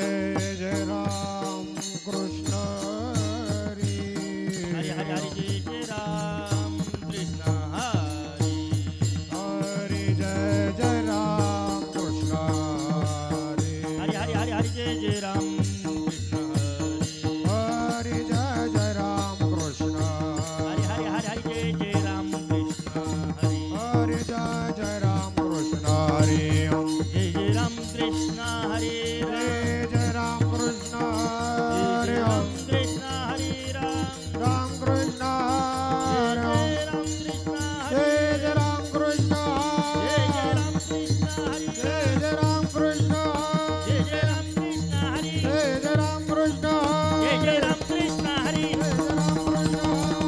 जय जय राम कृष्ण हरी हरी हरी हरी जय जय राम कृष्ण हरी हरी जय जय राम कृष्ण हरी हरी हरी हरी हरी जय जय राम कृष्ण हरी हरी जय जय राम कृष्ण हरी हरी हरी हरी जय जय राम कृष्ण हरी हरी जय जय राम कृष्ण हरी जय जय राम कृष्ण हरी जय जय राम कृष्ण हरी राम कृष्ण हरी राम राम कृष्ण हरी जय राम कृष्ण हरी जय जय राम कृष्ण जय जय राम कृष्ण हरी जय जय राम कृष्ण जय जय राम कृष्ण हरी जय जय राम कृष्ण जय जय राम कृष्ण हरी जय जय राम कृष्ण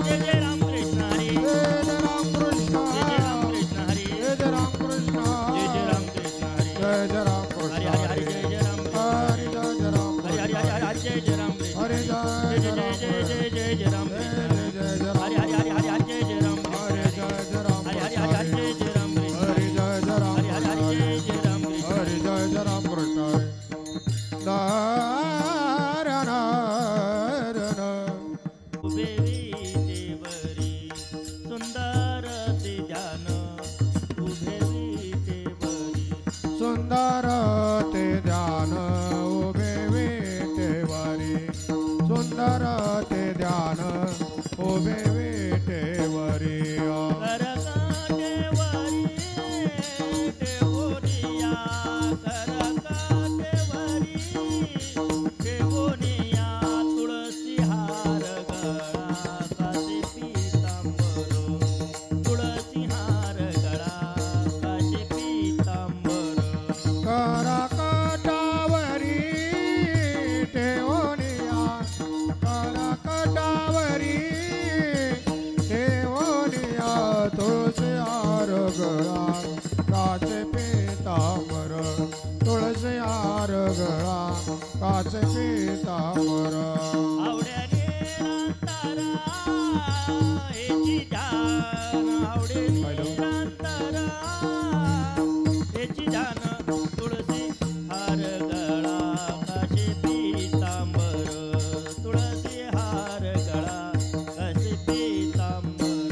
जय जय राम कृष्ण हरी जय जय राम कृष्ण जय जय राम कृष्ण हरी जय जय राम कृष्ण जय जय राम कृष्ण हरी जय जय राम कृष्ण हरी हरी हरी जय जय राम हरि जय जय राम हरी हरी हरी हरी जय जय राम हरि जय जय जय जय जय जय जय राम जय जय जय हरी हरी हरी हरी हरी जय जय राम हरि जय जय राम हरी हरी हरी हरी जय जय राम हरि जय जय राम हरी हरी हरी जय जय राम हरि जय जय राम कृष्ण नारायण उभे विटेवरी सुंदर ते ध्यान उभे विटेवरी सुंदर ते ध्यान उभे विटेवरी सुंदर ते ध्यान उभे विटेवरी करकाटेवरी ठेवोनिया करकाटेवरी ठेवोनिया तुळसी हार गळा काशी पीतांबर तुळसी हार गळा काशी पीतांबर करकटावरी ठेवोनिया करकटावरी ठेवोनिया तुळसी हार गळा काचे पीतांबर तुळसी हार गळा काचे पीतांबर आवड्याने रांतारा हेची जान आवड्याने रांतारा हेची जान तुळसी हार गळा काशी पीतांबर तुळसी हार गळा काशी पीतांबर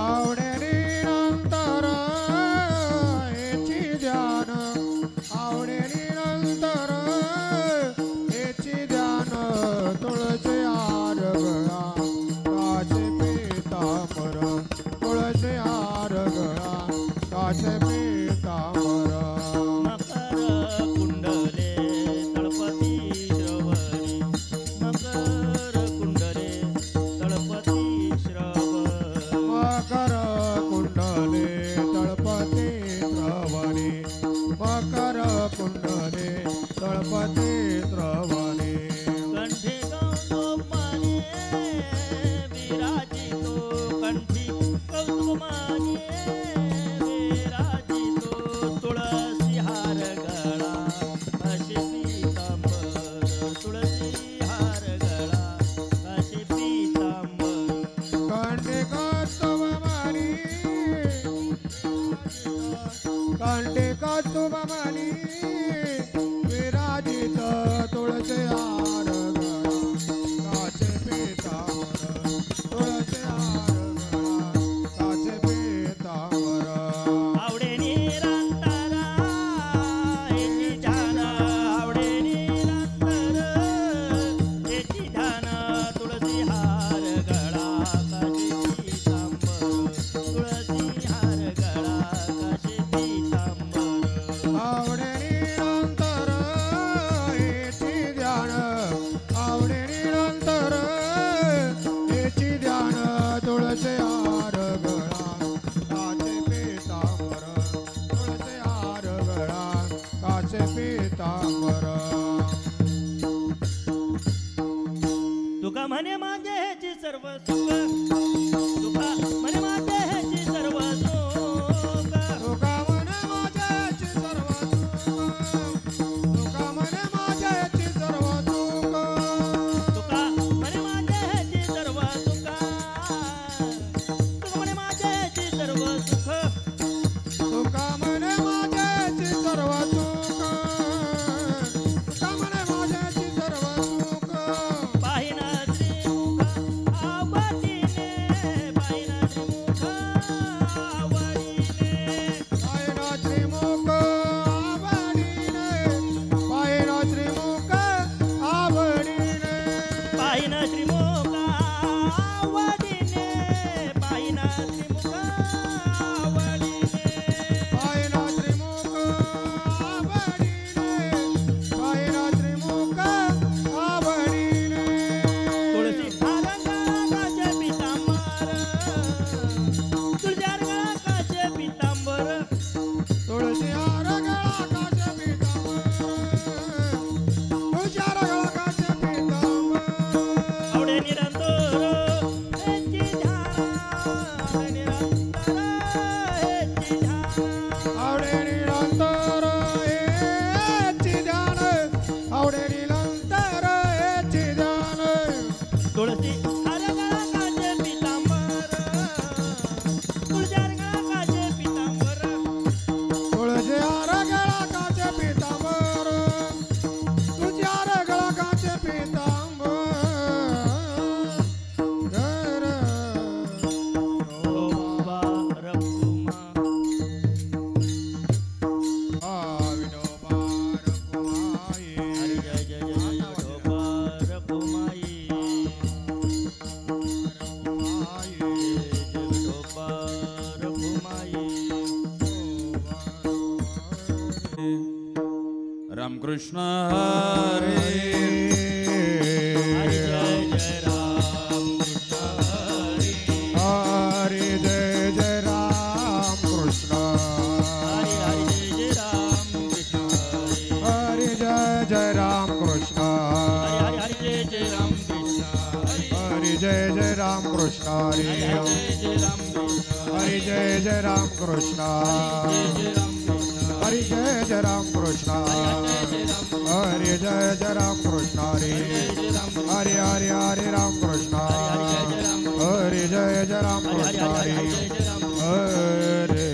आवडे निरंतर हेची ध्यान आवडे निरंतर हेची ध्यान तुळसी हार गळा काचे पीतांबर तुळसी हार गळा काचे पीतांबर मकर कुंडले तळपती श्रवणी मकर कुंडले तळपती श्रवणी मकर कुंडले तळपती श्रवणी मकर कुंडले तळपती श्रवणी कंठी कौतुकमाने विराजितो कंठी कौतुकमाने विराजितो तुळसी हार गळा काशी पीतांबर तुळसी हार गळा काशी पीतांबर कंठे कौस्तुभमणी कंठे कौस्तुभमणी विराजित तुळसी आवडे निरंतर याचे ध्यान तुळसी हार गळा काचे पितांबर तुळशी हार गळा काचे पितांबर तुळशी हार गळा काचे पितांबर तुझी हार गळा काचे पितांबर विठोबा रघुमा विठोबा रघुमाई हरी जय जय जय विठोबा रघुमाई विठोबा रघुमाई रामकृष्ण हरे हरी जय जय राम कृष्ण हरी हरे जय जय राम कृष्ण हरी हरी जय जय राम कृष्ण हरी हरे जय जय राम कृष्ण हरी हरी जय जय राम कृष्ण हरी हरे जय जय राम कृष्ण हरे हरी जय जय राम कृष्ण हरे जय जय राम कृष्ण हरे जय जय राम कृष्ण हरे हरे हरे हरे राम कृष्ण हरे जय जय राम कृष्ण हरे हरे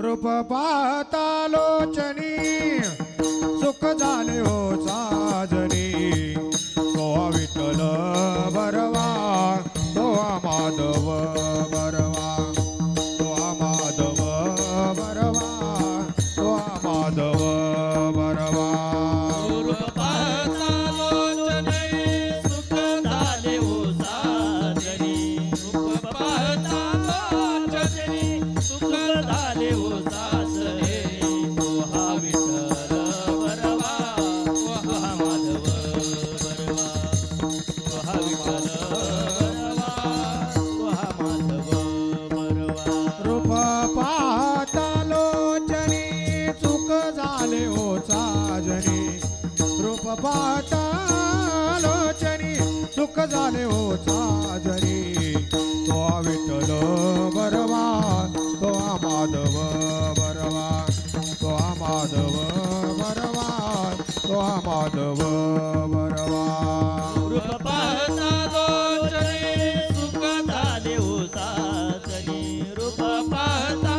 रूप पाहता लोचनी सुख झाले हो साजनी तो विठ्ठल बरवा तो माधव बरवा तो माधव बरवा तो माधव बरवा रूप पाहता लोचनी सुख झाले हो साजनी रूप पाहता लोचनी सुख झाले हो साजनी तो हा विठ्ठल बरवा तो हा माधव बरवा तो हा विठ्ठल बरवा तो हा माधव बरवा रूप पाहता लोचनी चूक झाले हो साजनी रूप पाहता लोचनी सुख झाले हो साजनी तो विठ्ठल बरवा तो माधव बरवा तो माधव बरवा तो माधव बरवा रूप पाहता लोचनी सुख झाले हो साजनी रूप पाहता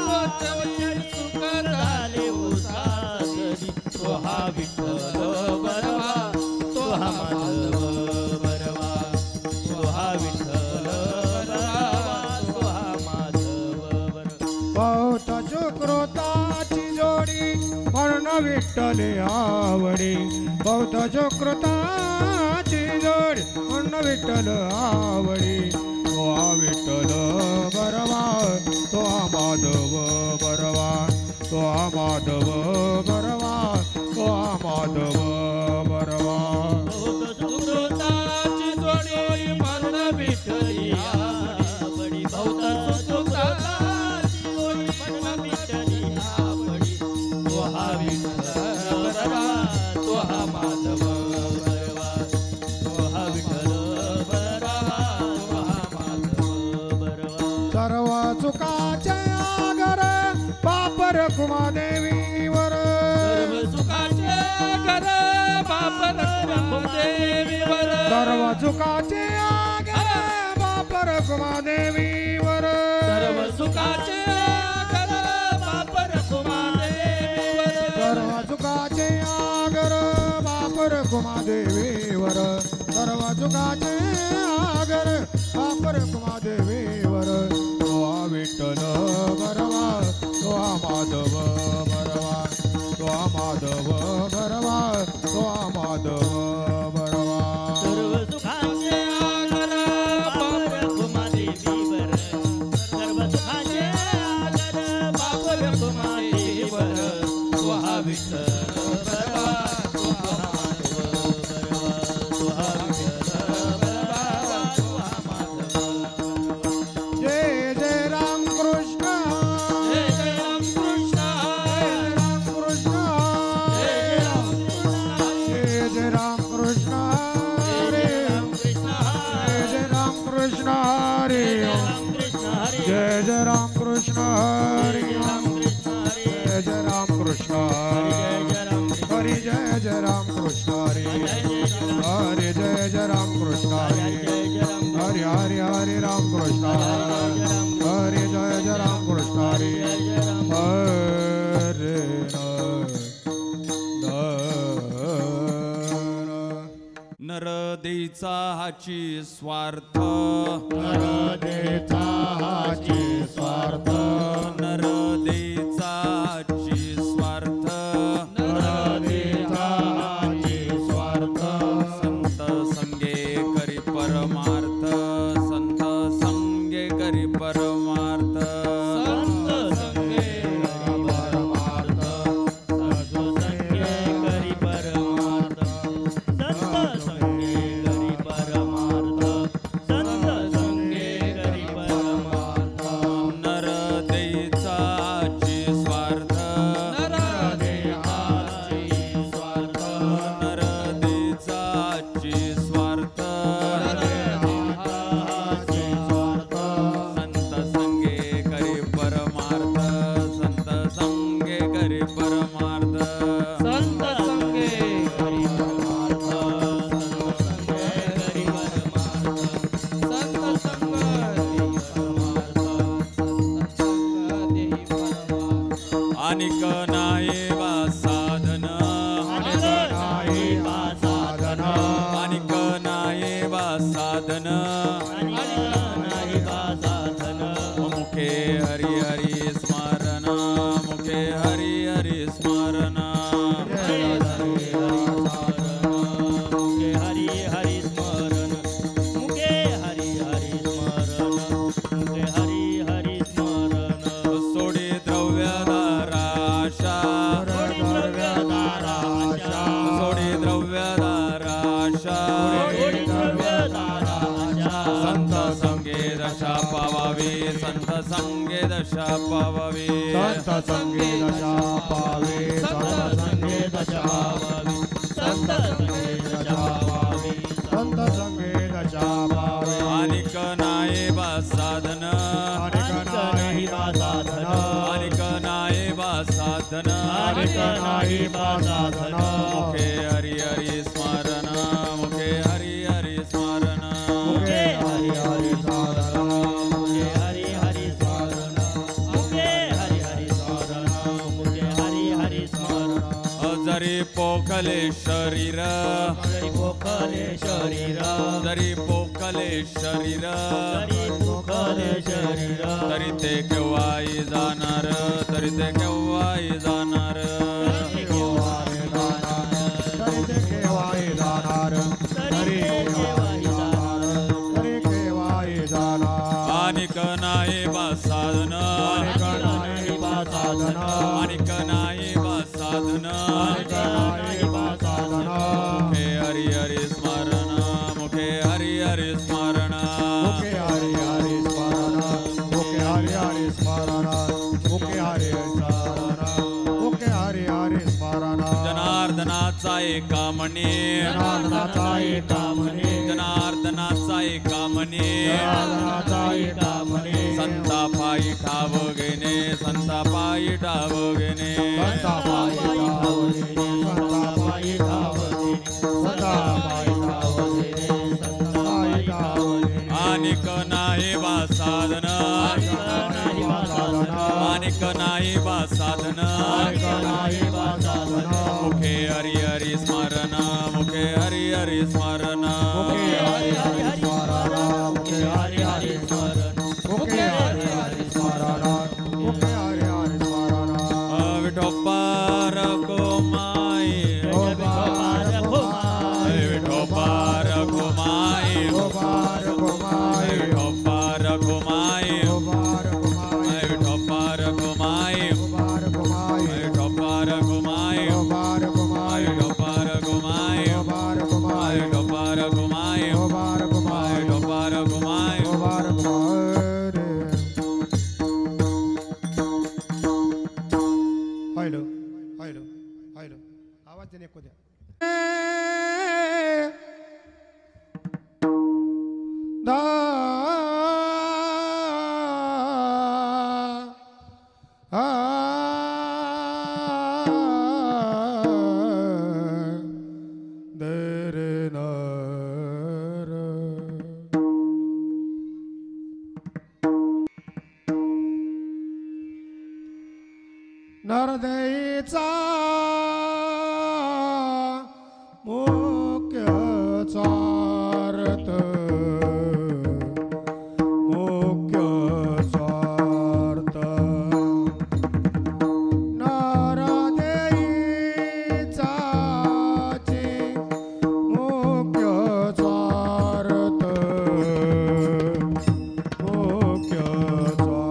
लोचनी सुख झाले हो साजनी तो हा विठ्ठल बरवा तो हा माधव बरवा तो हा विठ्ठल बरवा तो हा माधव बरवा बहुत सुकृताची जोडी म्हणून विठ्ठले आवडी बहुत सुकृताची जोडी म्हणून विठ्ठल आवडी तो विठ्ठल बरवा तो माधव बरवा तो माधव बरवा तो माधव बरवा बहुत सुकृताची जोडी म्हणून विठ्ठली आवडी बहुत सुकृताची जोडी म्हणून विठ्ठली आवडी तो हा विठ्ठल बरवा तो हा माधव बरवा तो हा विठ्ठल बरवा तो हा माधव बरवा सर्व चुकाचे आगर बाप रखुमादेवीवर सर्व सुखाचे घर बाप रखुमादेवीवर सर्व चुकाचे आगर बाप रखुमादेवीवर सर्व सुखाचे घर बाप रखुमादेवीवर सर्व चुकाचे आगर बाप रखुमादेवीवर सर्व चुकाचे आगर बाप रखुमादेवीवर तो विठ्ठल बरवा तो माधव बरवा तो माधव बरवा तो माधव बरवा सर्व सुखाचे आगर बाप रखुमादेवीवर सर्व सुखाचे आगर बाप रखुमादेवीवर तो हा विठ्ठल बरवा तो हा माधव बरवा तो हा विठ्ठल बरवा तो हा माधव बरवा जय जय राम कृष्ण जय जय राम कृष्ण जय राम कृष्ण जय जय राम कृष्ण जय जय राम कृष्ण हरे जय जय राम कृष्ण हरे जय कृष्ण हरी जय जय राम कृष्ण हरे जय जय राम कृष्ण हरे हरे हरे राम कृष्ण हरे जय जय राम कृष्ण हरे नरदेचा हाची स्वार्थ नरदेचा हाची स्वार्थ नरदेचा हाची स्वार्थ नरदेचा हाची स्वार्थ संत संगे करी परमार्थ संत संगे करी परमार्थ संत संगे परमार्थ संत संगे करी परमार्थ संत संगे करी परमार्थ संत संगे करी परमार्थ नरदेचा हाची स्वार्थ नरदेचा स्वार्थ नरदेचा हाची स्वार्थ संत संगे करी परमार्थ संत संगे करी परमार्थ संत संगे करी परमार्थ संत संगे करी परमार्थ संत संग देई परमार्थ संत संग देई परमार्थ अनिक नाही वा साधन अनिक नाही वा साधन अनिक नाही वा साधन अनिक नाही वा साधन मुखे हरि हरि स्मरण मुखे हरि हरि स्मरण मुखे हरी हरी स्मरण मुखे हरी हरी स्मरण मुखे हरी हरी स्मरण सोडी द्रव्यदाराशा सोडी द्रव्यदाराशा सोडी द्रव्यदाराशा सोडी द्रव्यदाराशा संत संगे दशा पावावी संत संगे दशा पावावी संत संगे दशा पावे संत संगे दशा पावी संत संगे दशा पावी संत संगे दशा पावे अनिक नाही वा साधन अनिक नाही वा साधन अनिक नाही वा साधन अनिक नाही वा साधन मुखे हरि हरि स्मरण मुखे हरि हरि स्मरण मुखे हरी हरी स्मरण मुखे हरी हरी स्मरण मुखे हरी हरी स्मरण मुखे हरी हरी स्मरण जरी पोखले शरीर जरी पोखले शरीर जरी पोखले शरीर जरी पोखले शरीर तरी ते केव्हाही जाणार तरी ते केव्हाही जाणार तरी केव्हाही जाणार तरी ते केव्हाही जाणार तरी केव्हाही जाणार तरी केव्हाही जाणार अनिक नाही बा साधन अनिक नाही वा साधन अनिक नाही बा साधन अनिक नाही वा साधन मुखे हरि हरि स्मरण मुखे हरि हरि स्मरण मुखे हरी हरी स्मरण मुखे हरी हरी स्मरण मुखे हरी स्मरण मुखे हरी हरी स्मरण जनार्दनाचा एका म्हणे जनार्दनाचा एका म्हणे जनार्दनाचा एका म्हणे जनार्दनाचा एका म्हणे संतापायी ठाव घेणे संतापायी ठाव घेणे संतापायी धावणे संतापायी धावणे संतापायी धावणे संतापायी धावणे अनिक नाही बा साधन नाही वा साधन अनिक नाही बा साधन अनिक नाही वा साधन मुखे हरि हरि स्मरण मुखे हरि हरि स्मरण मुखे हरी हरी स्मरण मुखे हरी हरी स्मरण मुखे हरी हरी स्मरण मुखे हरी हरी स्मरण Vithoba Raghumai Gopal Gomai Vithoba Raghumai Gopal Gomai Vithoba Raghumai Gopal Gomai Vithoba Raghumai Gopal Gomai Vithoba Raghumai Gopal Gomai Vithoba Raghumai Gopal Gomai Vithoba Raghumai Gopal Gomai Vithoba Raghumai Gopal Gomai hello hello hello आवाज देणे को द्या दा आ देईचा मुख्य स्वार्थ मुख्य स्वार्थ नर देईचा मुख्य स्वार्थ मुख्य स्वार्थ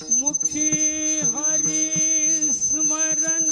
मुखी हरी स्मरण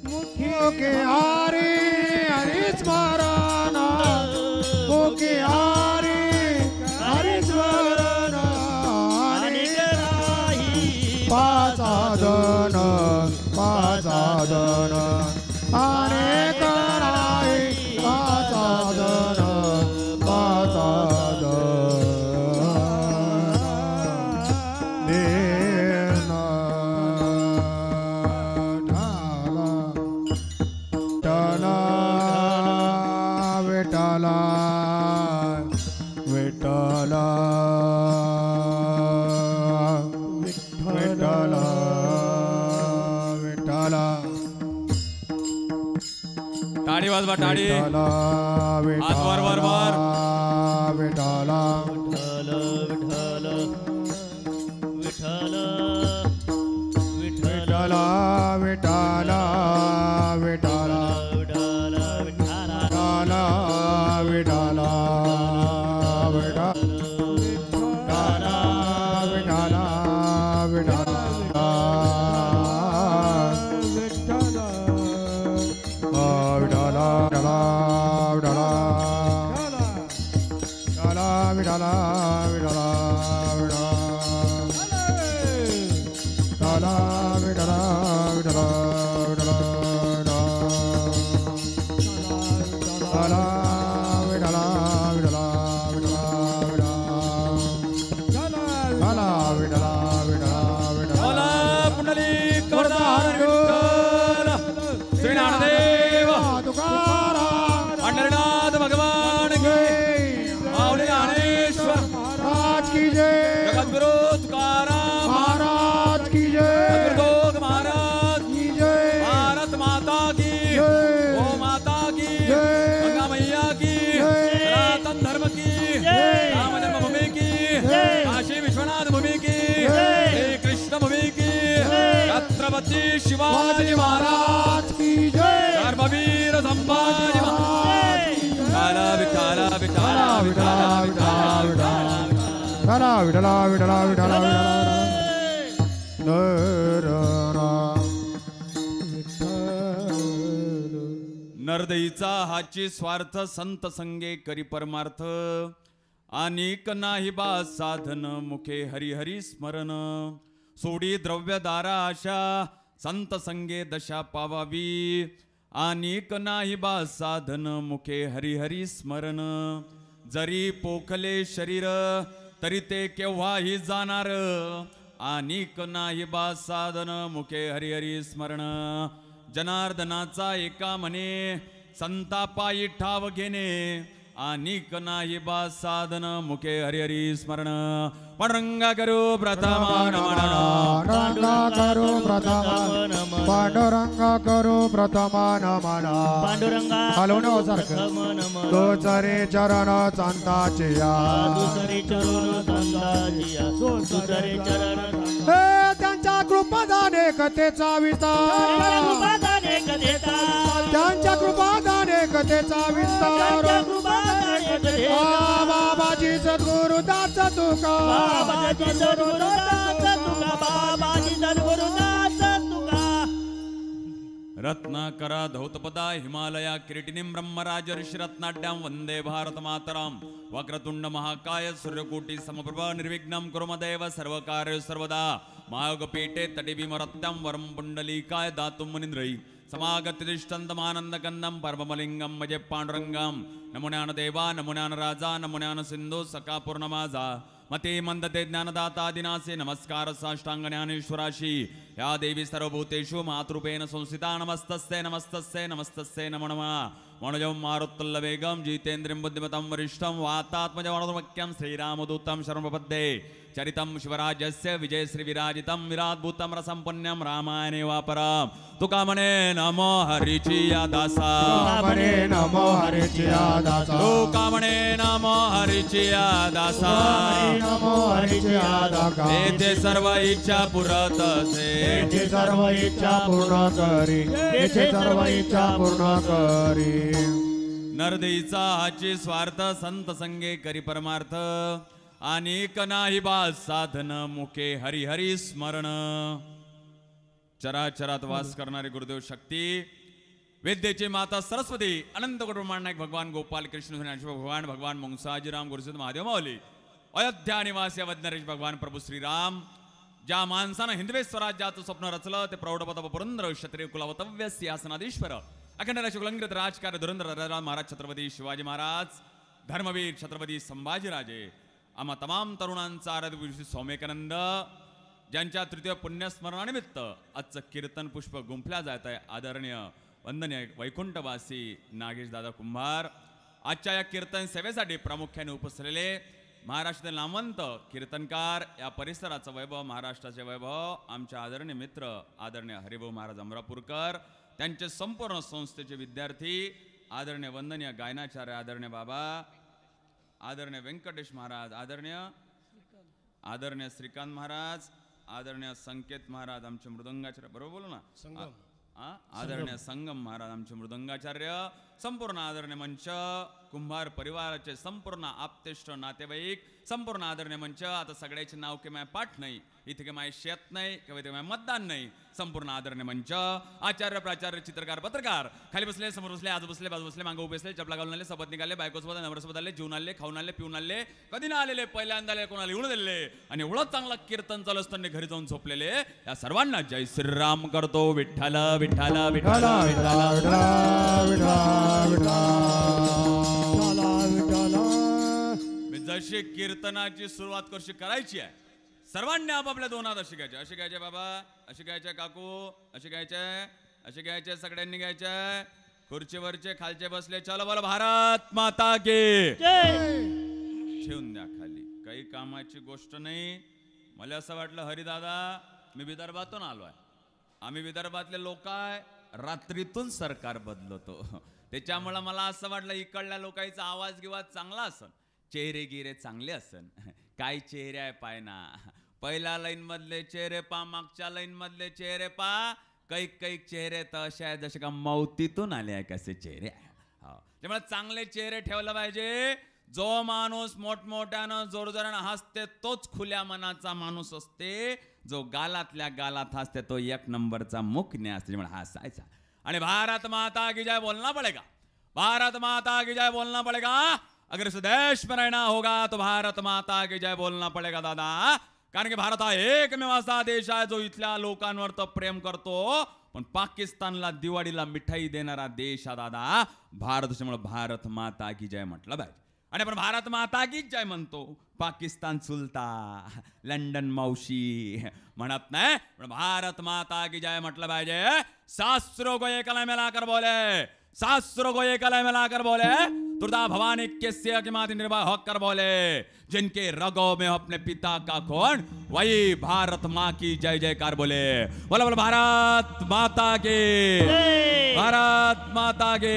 मुखे हरि हरि स्मरण मुखे हरि हरि स्मरण अनेक राही पाचादन पाचादन अनेक राही पाचादन पाचादन देन ढाला विठ्ठला विठ्ठला विठ्ठला टाळी वाजवा टाळी विठ्ठला हात वर वर वर विठ्ठला विठ्ठल विठ्ठल विठ्ठल विठ्ठला विठ्ठला विठ्ठला विठ्ठल विठ्ठल विठ्ठला विठ्ठला विठ्ठला पंढरीनाथ भगवान की माऊली ज्ञानेश्वर महाराज की जय जगद्गुरु तुकाराम महाराज की जय सद्गुरु महाराज की जय भारत माता की जय गौ माता की जय गंगा मैया की सनातन धर्म की राम जन्मभूमि की काशी विश्वनाथ भूमि की श्री कृष्ण भूमि की छत्रपति शिवाजी महाराज की जय धर्मवीर संभाजी महाराज विठाला विठाला विठाला विठाला विठाला विठला विठला विठला विठला नरदईचा हाची स्वार्थ संत संगे करी परमार्थ अनेक नाही बा साधन मुखे हरिहरी स्मरण सोडी द्रव्य दारा आशा संत संगे दशा पावावी अनेक नाही बा साधन मुखे हरिहरी स्मरण जरी पोखले शरीर तरी ते केव्हाही जाणार अनेक नाही बा साधन मुखे हरिहरी स्मरण जनार्दनाचा एका म्हणे संतापायी ठाव घेणे अनेक नाही बा साधन मुखे हरिहरी स्मरण पांडुरंगा करू प्रथमा नमना पांडुरंगा करू प्रथमा पांडुरंगा करू प्रथमा नमना पांडुरंगा हलवून हो सारखं दुसरे चरण संताचे या दुसरे चरण संताजिया दुसरे चरण हे त्यांच्या कृपादाने कथेचा विस्तार कृपादाने कथेचा त्यांच्या कृपादाने कथेचा विस्तार बाबाजी सद्गुरु दास तुका बाबाजी सद्गुरु दास तुका बाबाजी सद्गुरु दास तुका रत्नाकरा धौतपदा हिमालया किरीटिनीं ब्रह्मराज ऋषिरत्नाढ्यां वंदे भारत मातरम वक्रतुंड महाकाय सूर्यकोटि समप्रभा निर्विघ्नं कुरु मदेव सर्वकार्य सर्वदा महायोगपीठे तटिभीमरत्यां वरं पुंडलीकाय दातुं मुनीन्द्रै समागतिष्ठन्तमानन्दकन्दं परमलिंगं मजे पांडुरंगं नमो ज्ञानदेवा नमो ज्ञानराजा नमो ज्ञानसिन्धु सखा पूर्णमाजा मते मंदते ज्ञानदाता दिनासे नमस्कार साष्टांग ज्ञानेश्वराशी या देवी सर्वभूतेषु मातृपेन संस्थिता नमस्तस्यै नमस्तस्यै नमस्तस्यै नमो नमः मनोजं मारुतल्लवेगं जितेन्द्रियं बुद्धिमतं वरिष्ठं वातात्मजवनोर्मक्यं श्रीरामदूतं शरणप्रपद्ये चरितं शिवराजस्य विजय श्री विराजितं विराट्भूतं रसं पुण्यं रामायणे वापरं तुकामणे नमो हरिचिया दासा तुकामणे नमो हरिचिया दासा तुकामणे नमो हरिचिया दासा नमो हरिचिया दासा तेथे सर्व इच्छा पुरत से तेथे सर्व इच्छा पूर्ण करी तेथे सर्व इच्छा पूर्ण करी नरदेईचा हाची स्वार्थ संत संगे करी परमार्थ अनेक नाही बास साधन मुखे हरी हरी स्मरण चराचरात वास करणारे गुरुदेव शक्ती विद्येची माता सरस्वती अनंत कुटुंबांनायक भगवान गोपाल कृष्ण भगवान भगवान मंगसाजीराम गुरुसिद्ध महादेव माऊली अयोध्या निवासी अवधनरेश भगवान प्रभू श्रीराम ज्या माणसानं हिंदवी स्वराज्याचं स्वप्न रचलं ते प्रौढपद पुरंदर क्षत्रिय कुलवतव्य सिंहासनाधीश्वर अखंड राजकुलंकृत राजकार धुरंधर महाराज छत्रपती शिवाजी महाराज धर्मवीर छत्रपती संभाजीराजे आम्हा तमाम तरुणांचा आराध्य सौम्यकानंद ज्यांच्या तृतीय पुण्यस्मरणानिमित्त आजचं कीर्तन पुष्प गुंफल्या जात आहे आदरणीय वंदनीय वैकुंठवासी नागेश दादा कुंभार आजच्या या कीर्तन सेवेसाठी प्रामुख्याने उपसलेले महाराष्ट्रातील नामवंत कीर्तनकार या परिसराचं वैभव महाराष्ट्राचे वैभव आमचे आदरणीय मित्र आदरणीय हरिभाऊ महाराज अमरापूरकर त्यांचे संपूर्ण संस्थेचे विद्यार्थी आदरणीय वंदनीय गायनाचार्य आदरणीय बाबा आदरणीय व्यंकटेश महाराज आदरणीय श्रीकांत महाराज आदरणीय संकेत महाराज आमचे मृदंगाचार्य बरोबर बोलू ना आदरणीय संगम महाराज आमचे मृदंगाचार्य संपूर्ण आदरणीय मंच कुंभार परिवाराचे संपूर्ण आप्तेष्ट नातेवाईक संपूर्ण आदरणीय मंच आता सगळ्याचे नाव के माय पाठ नाही इथे माय शेत नाही किंवा इथे माय मतदान नाही संपूर्ण आदरणीय मंच आचार्य प्राचार्य चित्रकार पत्रकार खाली बसले समोर बसले आज बसले बाजू बसले मागं उभे बसले चपला घालून आले सोबत निघाले बायकोसोबत नवरसोबत आले जेवून आले खाऊन आले पिऊन आले कधी ना आलेले पहिल्यांदा आले कोणाला येऊन दिले आणि एवढं चांगला कीर्तन चालू असताना घरी जाऊन झोपलेले या सर्वांना जय श्रीराम करतो विठ्ठल विठ्ठल विठ्ठल जशी कीर्तनाची सुरुवात कशी करायची आहे सर्वांनी आपापल्या दोन हात अशी घ्यायचे बाबा अशी घ्यायचे काकू अशी घ्यायचे सगळ्यांनी घ्यायचे खुर्चीवरचे खालचे बसले चलो बोला भारत माता की ठेवून द्या खाली काही कामाची गोष्ट नाही मला असं वाटलं हरिदादा मी विदर्भातून आलोय आम्ही विदर्भातले लोक आहे रात्रीतून सरकार बदलतो त्याच्यामुळे मला असं वाटलं इकडल्या लोकांचा आवाज गिवाज चांगला असन चेहरे गिरे चांगले असन काय चेहरे आहे पाय ना पहिल्या लाईन मधले चेहरे पा मागच्या लाईन मधले चेहरे पा कैक चेहरे तर असे आहेत जसे का मौतीतून आले आहे कसे चेहरे हो त्यामुळे चांगले चेहरे ठेवलं पाहिजे जो माणूस मोठमोठ्यानं जोरजोरानं हसते तोच खुल्या मनाचा माणूस असते जो गालातल्या गालात हसते तो एक नंबरचा मुखने असते त्यामुळे हसायचा आणि भारत माता की जय बोलना पड़ेगा भारत माता की जय बोलना पड़ेगा अगर इस देश में रहना होगा तो भारत माता की जय बोलना पड़ेगा दादा कारण की भारत हा एकमेव असा देश आहे जो इथल्या लोकांवर तर प्रेम करतो पण पाकिस्तानला दिवाळीला मिठाई देणारा देश हा दादा भारत त्यामुळे भारत माता की जय म्हटलं पाहिजे आणि आपण भारत माता की जय म्हणतो पाकिस्तान चुलता लंडन मावशी म्हणत नाही पण भारत माता की जय म्हटलं पाहिजे शास्त्रों को एक गले मिलाकर बोले शास्त्रों को एक गले मिलाकर बोले दुर्गा भवानी कैसे की माती निर्वाह होकर बोले जिनके रगों में अपने पिता का खून वही भारत माँ की जय जयकार बोले बोले बोले भारत माता के भारत माता के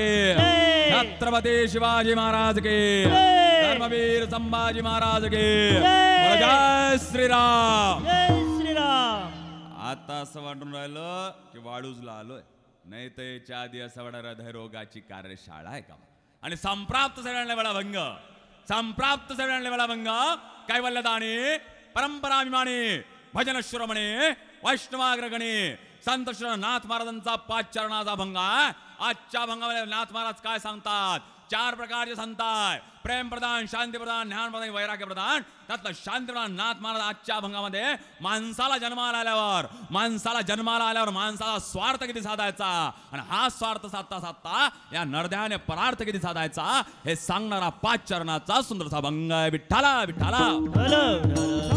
छत्रपति शिवाजी महाराज के धर्मवीर संभाजी महाराज के जय श्रीराम आता असं वाटून राहिलं की वाळूजला आलोय नाही तर याच्या आधी असं वाटणार हृदयरोगाची कार्यशाळा आहे का आणि संप्राप्त सगळ्यांना वेळा भंग संप्राप्त सगळ्यांना वेळा भंग कैवल्यदानी परंपराभिमानी भजन श्रमणे वैष्णवाग्रगणी संत नाथ महाराजांचा 5 चरणाचा भंग आजच्या भंगामध्ये नाथ महाराज काय सांगतात चार प्रकारचे संत आहे. प्रेम प्रधान, शांती प्रधान, ज्ञान प्रधान, वैराग्य प्रधान. त्यातलं शांती प्रधान नाथ महाराज आजच्या अभंगामध्ये माणसाला जन्माला आल्यावर माणसाला स्वार्थ किती साधायचा आणि हा स्वार्थ साधता साधता या नरदेहाने परार्थ किती साधायचा हे सांगणारा 5 चरणाचा सुंदरसा अभंग आहे. विठ्ठला विठ्ठला.